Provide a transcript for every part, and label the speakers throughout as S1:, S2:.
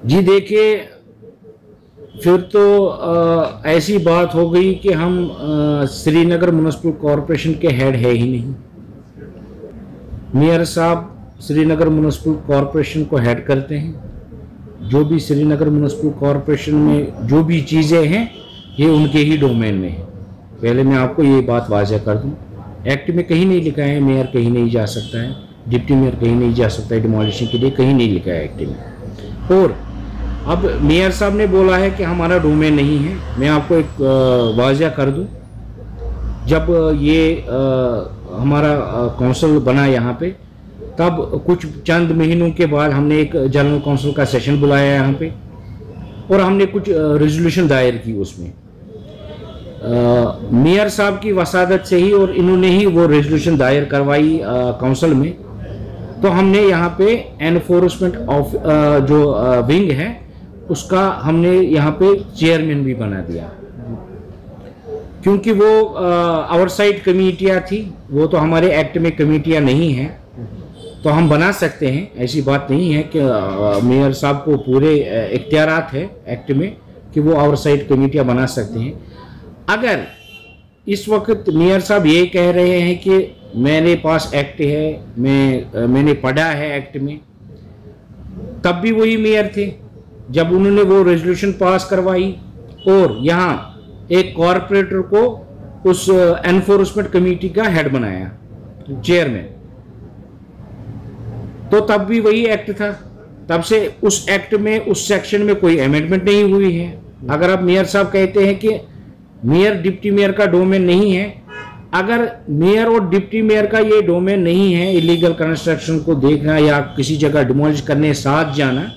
S1: जी देखिए, फिर तो ऐसी बात हो गई कि हम श्रीनगर म्युनिसिपल कॉरपोरेशन के हेड है ही नहीं। मेयर साहब श्रीनगर म्युनिसिपल कॉरपोरेशन को हेड करते हैं। जो भी श्रीनगर म्युनिसिपल कॉरपोरेशन में जो भी चीज़ें हैं ये उनके ही डोमेन में है। पहले मैं आपको ये बात वाज़ह कर दूं, एक्ट में कहीं नहीं लिखा है मेयर कहीं नहीं जा सकता है, डिप्टी मेयर कहीं नहीं जा सकता है डिमोलिशन के लिए, कहीं नहीं लिखा है एक्ट में। और अब मेयर साहब ने बोला है कि हमारा डोमेन नहीं है। मैं आपको एक वाज़ह कर दूं, जब ये हमारा काउंसिल बना यहाँ पे, तब कुछ चंद महीनों के बाद हमने एक जनरल काउंसिल का सेशन बुलाया यहाँ पे और हमने कुछ रेजोल्यूशन दायर की। उसमें मेयर साहब की वसादत से ही और इन्होंने ही वो रेजोल्यूशन दायर करवाई काउंसिल में। तो हमने यहाँ पे एनफोर्समेंट ऑफ जो विंग है उसका हमने यहाँ पे चेयरमैन भी बना दिया, क्योंकि वो आउटसाइड कमेटियाँ थी, वो तो हमारे एक्ट में कमेटियाँ नहीं हैं। तो हम बना सकते हैं, ऐसी बात नहीं है कि मेयर साहब को पूरे इख्तियारात है एक्ट में कि वो आउटसाइड कमेटियाँ बना सकते हैं। अगर इस वक्त मेयर साहब ये कह रहे हैं कि मेरे पास एक्ट है, मैंने पढ़ा है एक्ट में, तब भी वही मेयर थे जब उन्होंने वो रेजोल्यूशन पास करवाई और यहाँ एक कॉरपोरेटर को उस एनफोर्समेंट कमेटी का हेड बनाया, चेयरमैन। तो तब भी वही एक्ट था। तब से उस एक्ट में उस सेक्शन में कोई अमेंडमेंट नहीं हुई है। अगर आप मेयर साहब कहते हैं कि मेयर डिप्टी मेयर का डोमेन नहीं है, अगर मेयर और डिप्टी मेयर का ये डोमेन नहीं है इलीगल कंस्ट्रक्शन को देखना या किसी जगह डिमोलिश करने साथ जाना,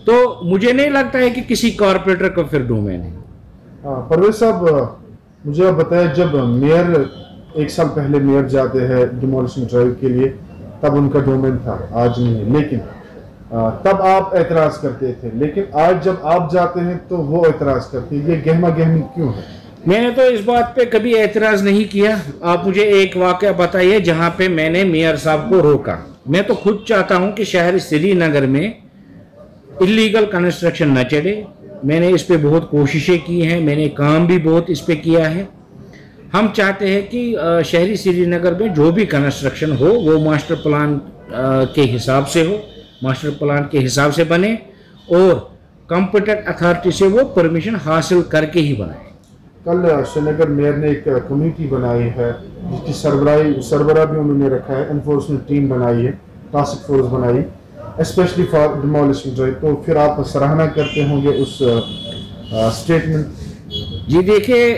S1: तो मुझे नहीं लगता है कि किसी कॉरपोरेटर का फिर डोमेन है।
S2: परवेज साहब, मुझे आप बताएं, जब मेयर एक साल पहले मेयर जाते हैं डिमोलिशन ड्राइव के लिए, तब उनका डोमेन था, आज नहीं है। लेकिन तब आप एतराज करते थे, लेकिन आज जब आप जाते हैं तो वो एतराज करते हैं। ये गहमा गहमी क्यों है?
S1: मैंने तो इस बात पे कभी एतराज नहीं किया। आप मुझे एक वाकया बताइए जहां पे मैंने मेयर साहब को रोका। मैं तो खुद चाहता हूं कि शहर श्रीनगर में इलीगल कंस्ट्रक्शन न चले। मैंने इस पे बहुत कोशिशें की हैं, मैंने काम भी बहुत इस पे किया है। हम चाहते हैं कि शहरी श्रीनगर में जो भी कंस्ट्रक्शन हो वो मास्टर प्लान के हिसाब से हो, मास्टर प्लान के हिसाब से बने और कॉम्पिटेंट अथॉरिटी से वो परमिशन हासिल करके ही बनाए।
S2: कल श्रीनगर मेयर ने एक कमेटी बनाई है जिसकी सरबराह भी उन्होंने रखा है, एनफोर्समेंट टीम बनाई है, टास्क फोर्स बनाई स्पेशली फॉर डिमोलिशन ड्राइव। तो फिर आप सराहना करते होंगे उस स्टेटमेंट?
S1: जी देखिए,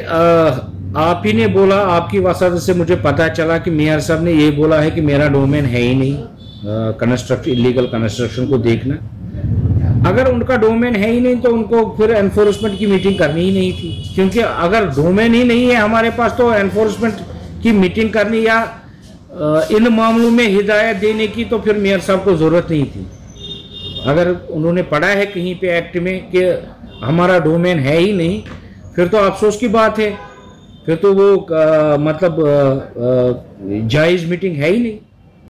S1: आप ही ने बोला, आपकी वसादत से मुझे पता चला कि मेयर साहब ने ये बोला है कि मेरा डोमेन है ही नहीं कंस्ट्रक्शन, इलीगल कंस्ट्रक्शन को देखना। अगर उनका डोमेन है ही नहीं तो उनको फिर एनफोर्समेंट की मीटिंग करनी ही नहीं थी, क्योंकि अगर डोमेन ही नहीं है हमारे पास तो एनफोर्समेंट की मीटिंग करनी या इन मामलों में हिदायत देने की तो फिर मेयर साहब को ज़रूरत नहीं थी। अगर उन्होंने पढ़ा है कहीं पे एक्ट में कि हमारा डोमेन है ही नहीं, फिर तो अफसोस की बात है, फिर तो वो मतलब जायज़ मीटिंग है ही नहीं।